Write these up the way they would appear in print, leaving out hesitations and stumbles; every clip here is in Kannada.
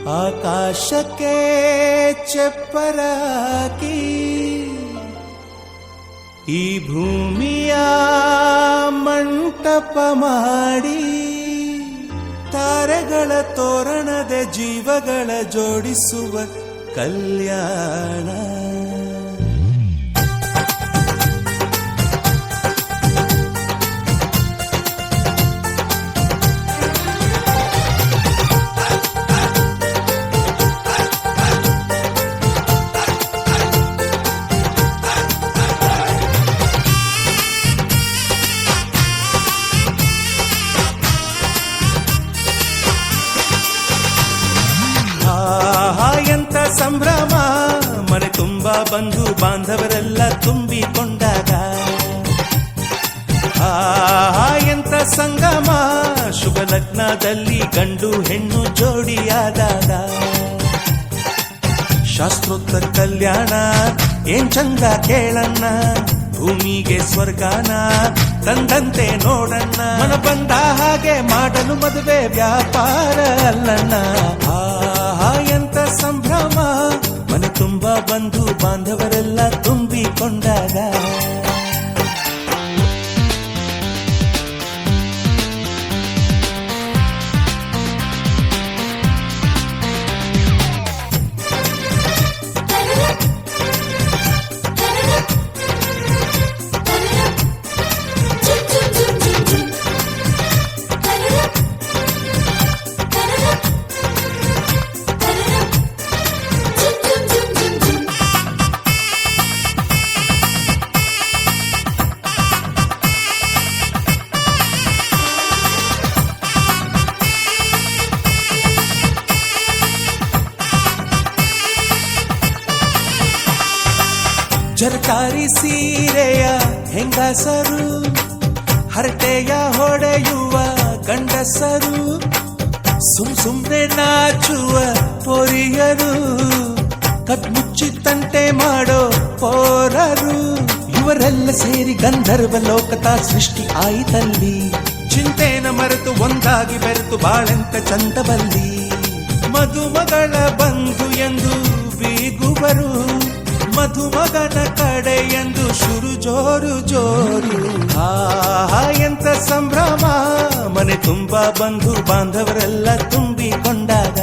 ಆಕಾಶಕ್ಕೆ ಚಪ್ಪರಾಕಿ ಈ ಭೂಮಿಯ ಮಂಟಪ ಮಾಡಿ ತಾರೆಗಳ ತೋರಣದ ಜೀವಗಳ ಜೋಡಿಸುವ ಕಲ್ಯಾಣ. ಎಂತ ಸಂಭ್ರಮ, ಮನೆ ತುಂಬಾ ಬಂಧು ಬಾಂಧವರೆಲ್ಲ ತುಂಬಿಕೊಂಡಾಗ. ಎಂತ ಸಂಗಮ, ಶುಭ ಲಗ್ನದಲ್ಲಿ ಗಂಡು ಹೆಣ್ಣು ಜೋಡಿಯಾದಾಗ. ಶಾಸ್ತ್ರೋತ್ತರ ಕಲ್ಯಾಣ ಏನ್ ಚಂದ ಕೇಳಣ್ಣ, ಭೂಮಿಗೆ ಸ್ವರ್ಗಾನ ತಂದಂತೆ ನೋಡಣ್ಣ. ಮನ ಬಂದ ಹಾಗೆ ಮಾಡಲು ಮದುವೆ ವ್ಯಾಪಾರ ಅಲ್ಲಣ್ಣ. ಎಂತ ಸಂಭ್ರಮ, ಮನೆ ತುಂಬಾ ಬಂಧು ಬಾಂಧವರೆಲ್ಲ ತುಂಬಿಕೊಂಡಾಗ. ಜರಕಾರಿ ಸೀರೆಯ ಹೆಂಗಸರು, ಹರಟೆಯ ಹೊಡೆಯುವ ಗಂಡಸರು, ಸುಮ್ನೆ ನಾಚುವ ಪೊರಿಯರು, ಕದ್ಮುಚ್ಚಿ ತಂಟೆ ಮಾಡೋ ಪೋರರು, ಇವರೆಲ್ಲ ಸೇರಿ ಗಂಧರ್ವ ಲೋಕದ ಸೃಷ್ಟಿ ಆಯಿತಲ್ಲಿ. ಚಿಂತೆನ ಮರೆತು ಒಂದಾಗಿ ಬೆರೆತು ಬಾಳೆಂತ ಚಂದವಲ್ಲಿ. ಮದುಮಗಳ ಬಂಧು ಎಂದು ಬೀಗುವರು, ಮಧುಮಗನ ಕಡೆ ಎಂದು ಶುರು ಜೋರು ಜೋರು. ಎಂತ ಸಂಭ್ರಮ, ಮನೆ ತುಂಬಾ ಬಂಧು ಬಾಂಧವರೆಲ್ಲ ತುಂಬಿಕೊಂಡಾಗ.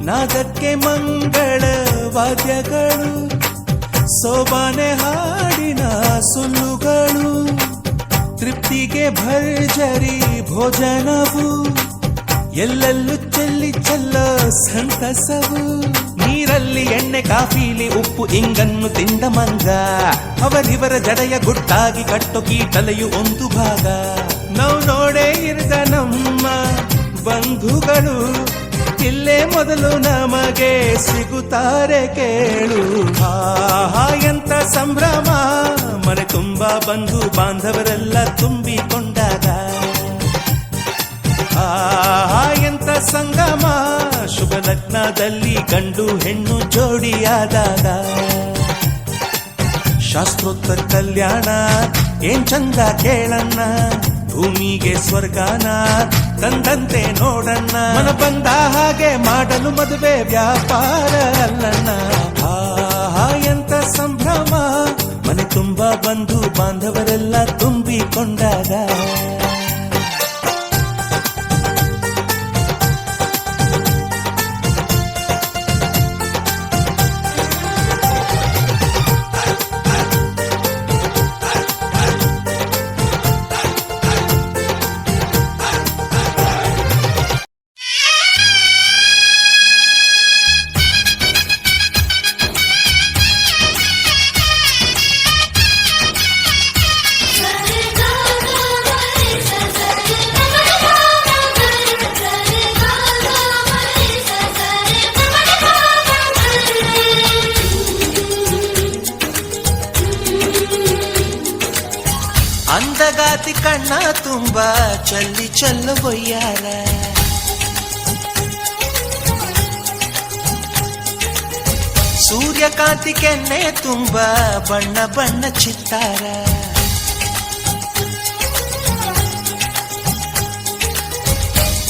ನಾದಕ್ಕೆ ಮಂಗಳ ವಾದ್ಯಗಳು, ಸೋಬಾನೆ ಹಾಡಿನ ಸುಳ್ಳುಗಳು, ತೃಪ್ತಿಗೆ ಭರ್ಜರಿ ಭೋಜನವು, ಎಲ್ಲೆಲ್ಲೂ ಚೆಲ್ಲಿ ಚೆಲ್ಲೋ ಸಂತಸವು. ನೀರಲ್ಲಿ ಎಣ್ಣೆ ಕಾಫಿಲಿ ಉಪ್ಪು ಇಂಗನ್ನು ತಿಂದ ಮಂಗ, ಅವರಿವರ ಜಡೆಯ ಗುಟ್ಟಾಗಿ ಕಟ್ಟೋ ಕೀಟಲೆಯು ಒಂದು ಭಾಗ. ನಾವು ನೋಡೇ ಇರದ ನಮ್ಮ ಬಂಧುಗಳು ಇಲ್ಲೇ ಮೊದಲು ನಮಗೆ ಸಿಗುತ್ತಾರೆ ಕೇಳು. ಎಂತ ಸಂಭ್ರಮ, ಮನೆ ತುಂಬಾ ಬಂಧು ಬಾಂಧವರೆಲ್ಲ ತುಂಬಿಕೊಂಡಾಗ. ಎಂತ ಸಂಗಮ, ಶುಭ ಲಗ್ನದಲ್ಲಿ ಗಂಡು ಹೆಣ್ಣು ಜೋಡಿಯಾದಾಗ. ಶಾಸ್ತ್ರೋತ್ತರ ಕಲ್ಯಾಣ ಏನ್ ಚಂದ ಕೇಳಣ್ಣ, ಭೂಮಿಗೆ ಸ್ವರ್ಗಾನ ತಂದಂತೆ ನೋಡಣ್ಣ. ಮನ ಬಂದ ಹಾಗೆ ಮಾಡಲು ಮದುವೆ ವ್ಯಾಪಾರ ಅಲ್ಲಣ್ಣ. ಎಂತ ಸಂಭ್ರಮ, ಮನೆ ತುಂಬಾ ಬಂಧು ಬಾಂಧವರೆಲ್ಲ ತುಂಬಿಕೊಂಡಾಗ. ಅಂದಗಾತಿ ಕಣ್ಣ ತುಂಬ ಚಲ್ಲಿ ಚೆಲ್ಲುವಯ್ಯಾರ ಸೂರ್ಯಕಾಂತಿ ಕೆನ್ನೆ ತುಂಬ ಬಣ್ಣ ಬಣ್ಣ ಚಿತ್ತಾರ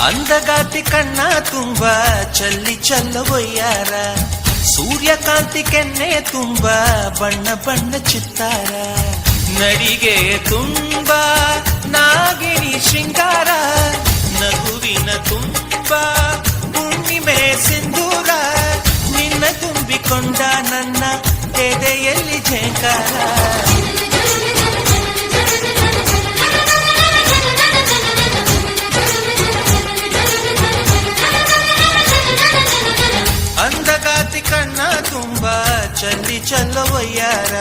ಅಂದಗಾತಿ ಕಣ್ಣ ತುಂಬ ಚಲ್ಲಿ ಚೆಲ್ಲುವಯ್ಯಾರ ಸೂರ್ಯಕಾಂತಿ ಕೆನ್ನೆ ತುಂಬ ಬಣ್ಣ ಬಣ್ಣ ಚಿತ್ತಾರ ನಡಿಗೆ ತುಂಬ ನಾಗಿಣಿ ಶೃಂಗಾರ ನಗುವಿನ ತುಂಬ ಹುಣ್ಣಿಮೆ ಸಿಂಧೂರ ನಿನ್ನ ತುಂಬಿಕೊಂಡ ನನ್ನ ಎದೆಯಲ್ಲಿ ಝೇಂಕಾರ ಅಂದಗಾತಿ ಕಣ್ಣ ತುಂಬ ಚಲ್ಲಿ ಚೆಲ್ಲುವಯ್ಯಾರ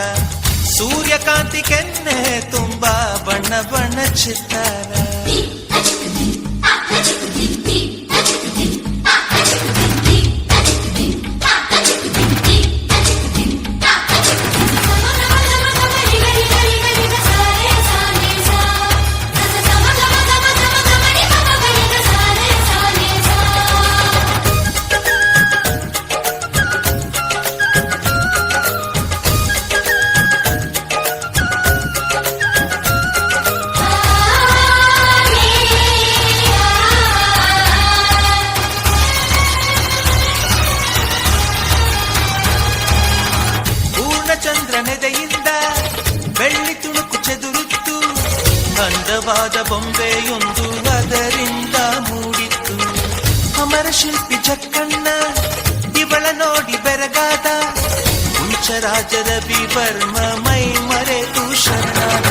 ಸೂರ್ಯಕಾಂತಿ ಕೆನ್ನೆ ತುಂಬ ಬಣ್ಣ ಬಣ್ಣ ಚಿತ್ತಾರ ಚಂದ್ರನೆದೆಯಿಂದ ಬೆಳ್ಳಿ ತುಣುಕು ಚೆದುರುತ್ತು ಅಂದವಾದ ಬೊಂಬೆಯೊಂದು ಅದರಿಂದ ಮೂಡಿತ್ತು ಅಮರ ಶಿಲ್ಪಿ ಜಕ್ಕಣ್ಣ ಇವಳ ನೋಡಿ ಬೆರಗಾದ ಹುಂಚರಾಜರ ಬಿವರ್ಮ ಮೈ ಮರೆತು ಶರಣಾದ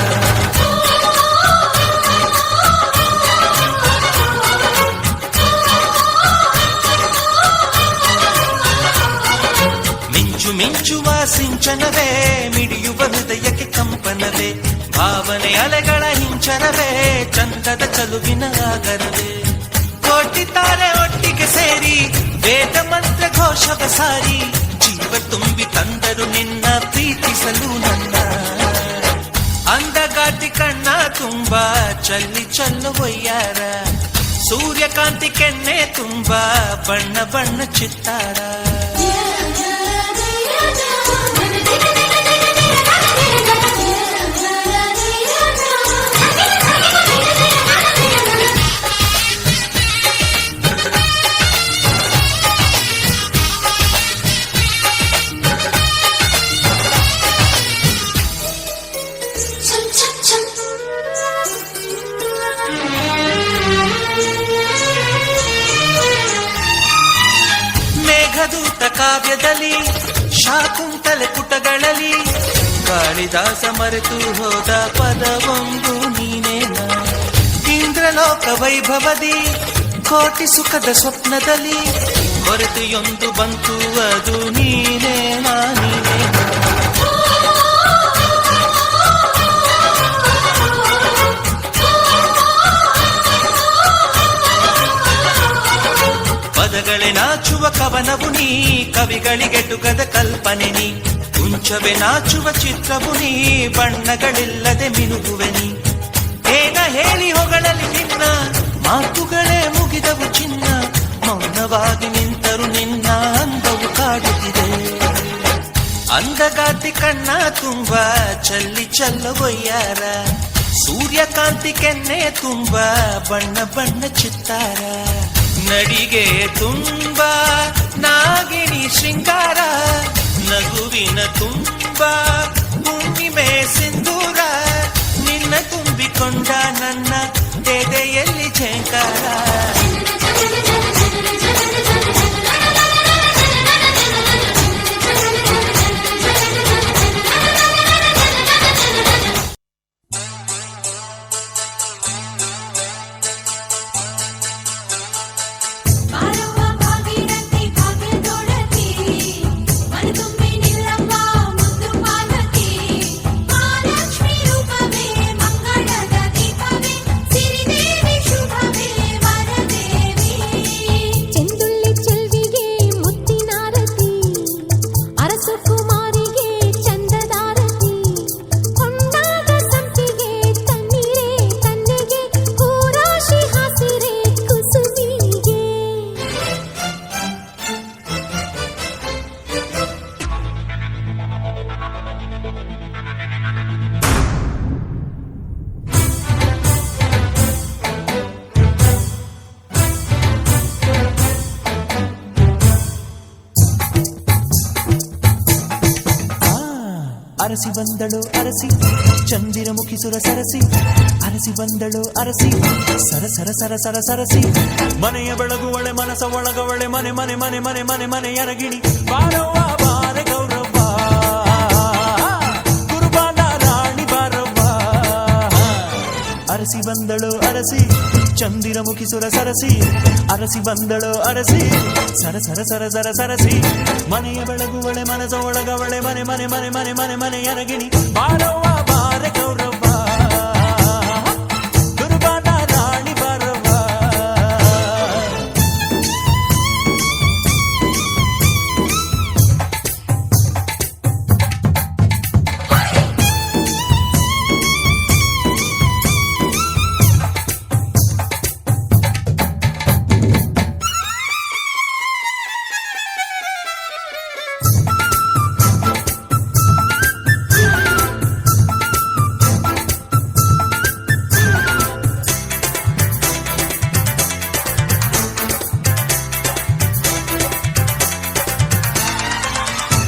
ಮಿಂಚುವ ಸಿಂಚನವೇ ಮಿಡಿಯುವ ಹೃದಯಕ್ಕೆ ಕಂಪನವೇ ಭಾವನೆ ಅಲೆಗಳ ಹಿಂಚನವೇ ಚಂದದ ಚಲುವಿನ ಆಗರವೇ ಕೋಟಿ ತಾರೆ ಒಟ್ಟಿಗೆ ಸೇರಿ ವೇದ ಮಂತ್ರ ಘೋಷವ ಸಾರಿ ಜೀವ ತುಂಬಿ ತಂದರು ನಿನ್ನ ಪ್ರೀತಿಸಲು ನನ್ನ ಅಂದಗಾತಿ ಕಣ್ಣ ತುಂಬ ಚಲ್ಲಿ ಚೆಲ್ಲುವಯ್ಯಾರ ಸೂರ್ಯಕಾಂತಿ ಕೆನ್ನೆ ತುಂಬ ಬಣ್ಣ ಬಣ್ಣ ಚಿತ್ತಾರ ಮೇಘದೂತ ಕಾವ್ಯದಲ್ಲಿ ಶಾಕುಂತಲೆ ಪುಟಗಳಲ್ಲಿ ಕಾಳಿದಾಸ ಮರೆತು ಹೋದ ಪದವೊಂದು ನೀನೇನ ಇಂದ್ರಲೋಕ ವೈಭವದಿ ಕೋಟಿ ಸುಖದ ಸ್ವಪ್ನದಲ್ಲಿ ಹೊರತೆಯೊಂದು ಬಂತು ಅದು ನೀನೇನಾ ನೀನೇನ ಪದಗಳೇ ನಾಚುವ ಕವನವು ನೀ ಕವಿಗಳಿಗೆಟುಕದ ಕಲ್ಪನೆ ನೀ ಕುಂಚವೇ ನಾಚುವ ಚಿತ್ರವು ನೀ ಬಣ್ಣಗಳಿಲ್ಲದೆ ಮಿನುಗುವೆ ನೀ ಏನ ಹೇಳಿ ಹೊಗಳಲ್ಲಿ ನಿನ್ನ ಮಾತುಗಳೇ ಮುಗಿದವು ಚಿನ್ನ ಮೌನವಾಗಿ ನಿಂತರು ನಿನ್ನ ಅಂದವು ಕಾಡುತ್ತಿದೆ ಅಂದಗಾತಿ ಕಣ್ಣ ತುಂಬ ಚಲ್ಲಿ ಚೆಲ್ಲುವಯ್ಯಾರ ಸೂರ್ಯಕಾಂತಿ ಕೆನ್ನೆ ತುಂಬ ಬಣ್ಣ ಬಣ್ಣ ಚಿತ್ತಾರ ನಡಿಗೆ ತುಂಬ ನಾಗಿಣಿ ಶೃಂಗಾರ ನಗುವಿನ ತುಂಬ ಹುಣ್ಣಿಮೆ ಸಿಂಧೂರ ನಿನ್ನ ತುಂಬಿಕೊಂಡ ನನ್ನ ಎದೆಯಲ್ಲಿ ಝೇಂಕಾರ ಮಂಗಳದ ದೀಪವೇ ಸಿರಿದೇವಿ ಶುಭವೇ ವರದೇವಿ ಅರಸಿ ಬಂದಳು ಅರಸಿ ಚಂದಿರಮುಖಿ ಸುರ ಸರಸಿ ಅರಸಿ ಬಂದಳು ಅರಸಿ ಸರ ಸರ ಸರ ಸರ ಸರಸಿ ಮನೆಯ ಬೆಳಗುವಳೆ ಮನಸ ಒಳಗವಳೆ ಮನೆ ಮನೆ ಮನೆ ಮನೆ ಮನೆ ಮನೆ ಎರಗಿಣಿ ಬಾರವ್ವ ಬಾರೆ ಗೌರವ್ವ ಕುರುಬಾನ ರಾಣಿ ಬಾರವ್ವ ಅರಸಿ ಬಂದಳು ಅರಸಿ ಚಂದಿರಮುಖಿ ಸುರ ಸರಸಿ ಅರಸಿ ಬಂದಳು ಅರಸಿ ಸರ ಸರ ಸರ ಸರ ಸರಸಿ ಮನೆಯ ಬೆಳಗುವಳೆ ಮನಸ ಒಳಗವಳೆ ಮನೆ ಮನೆ ಮನೆ ಮನೆ ಮನೆ ಮನೆ ಎರಗಿಣಿ ಬಾರವ್ವ ಬಾರೆ ಗೌರವ್ವ ಕುರುಬಾನ ರಾಣಿ ಬಾರವ್ವ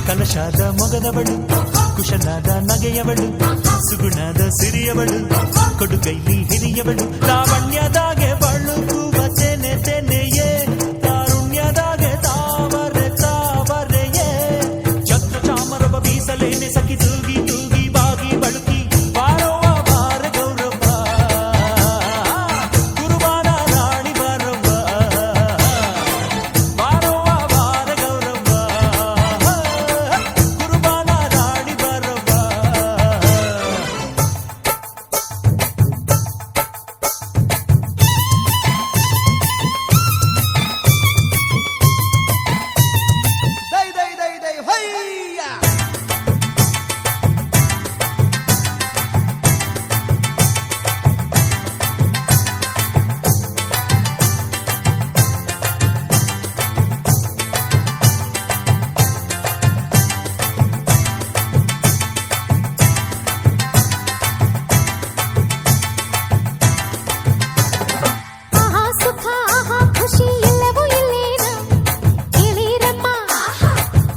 ಕಲಶಾದ ಮೊಗದವಳು ಕುಶನಾದ ನಗೆಯವಳು ಸುಗುಣದ ಸಿರಿಯವಳು ಕೊಡುಗೈಲಿ ಹಿರಿಯವಳು ಲಾವಣ್ಯದಾಗೆ ಬಳುಕುವ ತೆನೆ ತೆನೆಯೇ ತಾರುಣ್ಯದಾಗೆ ತಾವರೆ ತಾವರೆಯೇ ಛತ್ರ ಚಾಮರವ ಬೀಸಲೇನೆ ಸಖಿ ತೂಗಿ ತೂಗಿ ಬಾಗಿ ಬಳುಕಿ ಬಾರವ್ವ ಬಾರೆ ಗೌರವ್ವ ಕುರುಬಾನ ರಾಣಿ ಬಾರವ್ವ ಬಾರವ್ವ ಬಾರೆ ಗೌರವ್ವ ಕುರುಬಾನ ರಾಣಿ ಬಾರವ್ವ ದೈ ದೈ ದೈ ದೈ ಹೊಯ್ಯ ಆಹಾ ಸುಖ ಆಹಾ ಖುಷಿ ಎಲ್ಲವೂ ಇಲ್ಲೇನ ಕೇಳಿರಮ್ಮ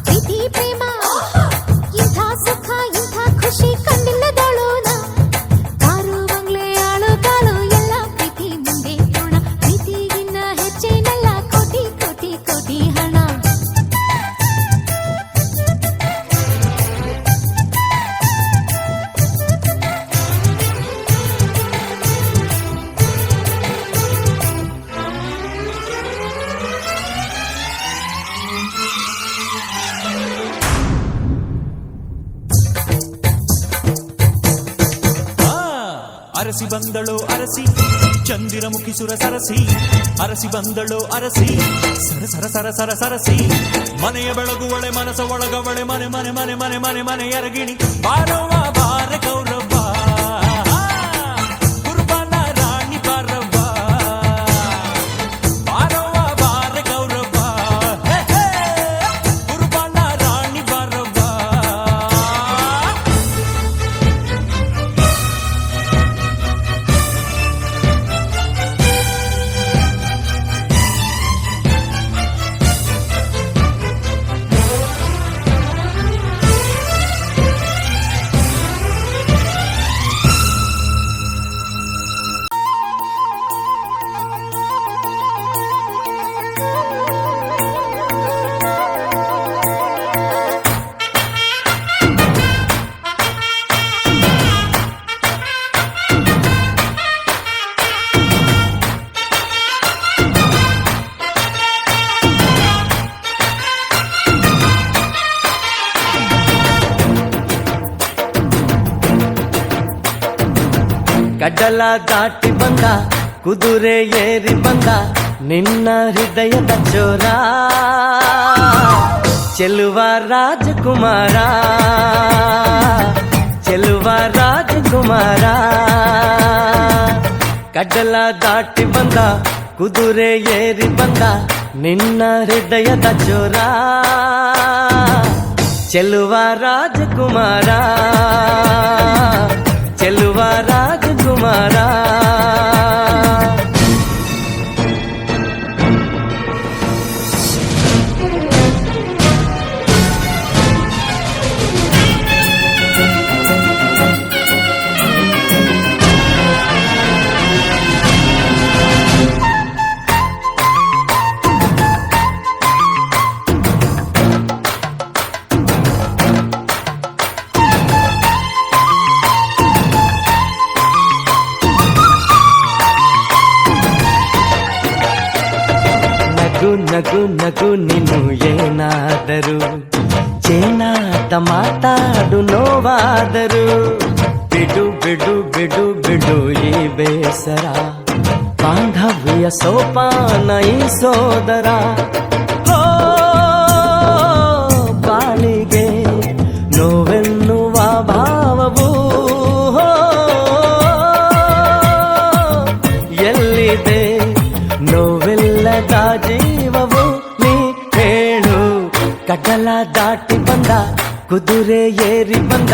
ಪ್ರೀತಿ ಪ್ರೇಮ ಇಂಥ ಸುಖ ಇಂಥ ಖುಷಿ ಕಂಡಿಲ್ಲದಳೋನ ಕಾರು ಬಂಗ್ಲೆ ಆಳು ಕಾಳು ಎಲ್ಲ ಪ್ರೀತಿ ಮುಂದೆ ತೋಣ ಪ್ರೀತಿಗಿನ್ನ ಹೆಚ್ಚೇನಲ್ಲ ಕೋಟಿ ಕೋಟಿ ಕೋಟಿ ಹಣ ಅರಸಿ ಬಂದಳು ಅರಸಿ ಚಂದಿರಮುಖಿ ಸುರ ಸರಸಿ ಅರಸಿ ಬಂದಳು ಅರಸಿ ಸರ ಸರ ಸರ ಸರ ಸರಸಿ ಮನೆಯ ಬೆಳಗುವಳೆ ಮನಸ ಒಳಗವಳೆ ಮನೆ ಮನೆ ಮನೆ ಮನೆ ಮನೆ ಮನೆ ಎರಗಿಣಿ ಬಾರವ್ವ ಬಾರೆ ಗೌರವ್ವ ಕುರುಬಾನ ರಾಣಿ ಬಾರವ್ವ ಬಾರವ್ವ ಬಾರೆ ಗೌರವ್ವ ಹೇ ಹೇ ಕುರುಬಾನ ರಾಣಿ ಬಾರವ್ವ ಗಡ್ಡಲ ದಾಟಿ ಬಂದ ಕುದುರೆ ಏರಿ ಬಂದ ನಿನ್ನ ಹೃದಯದ ಚೋರ ಚೆಲುವ ರಾಜಕುಮಾರ ಚೆಲುವ ರಾಜಕುಮಾರ ಗಡ್ಡಲ ದಾಟಿ ಬಂದ ಕುದುರೆ ಏರಿ ಬಂದ ನಿನ್ನ ಹೃದಯದ ಚೋರ ಚೆಲುವ ರಾಜಕುಮಾರ ಚೆಲುವ ರಾಜಕುಮಾರ ನಗು ನಗು ನಗು ನೀನು ಏನಾದರೂ ಚೇನಾದ ಮಾತಾಡು ನೋವಾದರು ಬಿಡು ಬಿಡು ಬಿಡು ಬಿಡು ಈ ಬೇಸರ ಬಾಂಧವ್ಯ ಸೋಪಾನ ಈ ಸೋದರ ಹೋ ಬಾಳಿಗೆ ನೋವೆನ್ನುವ ಭಾವವು ಹೋ, ಎಲ್ಲಿದೆ ನೋವಿಲ್ಲದ ಜೀವವು ನೀ ಹೇಳು ಕಡಲ ದಾಟಿ ಬಂದ ಕುದುರೆ ಏರಿ ಬಂದ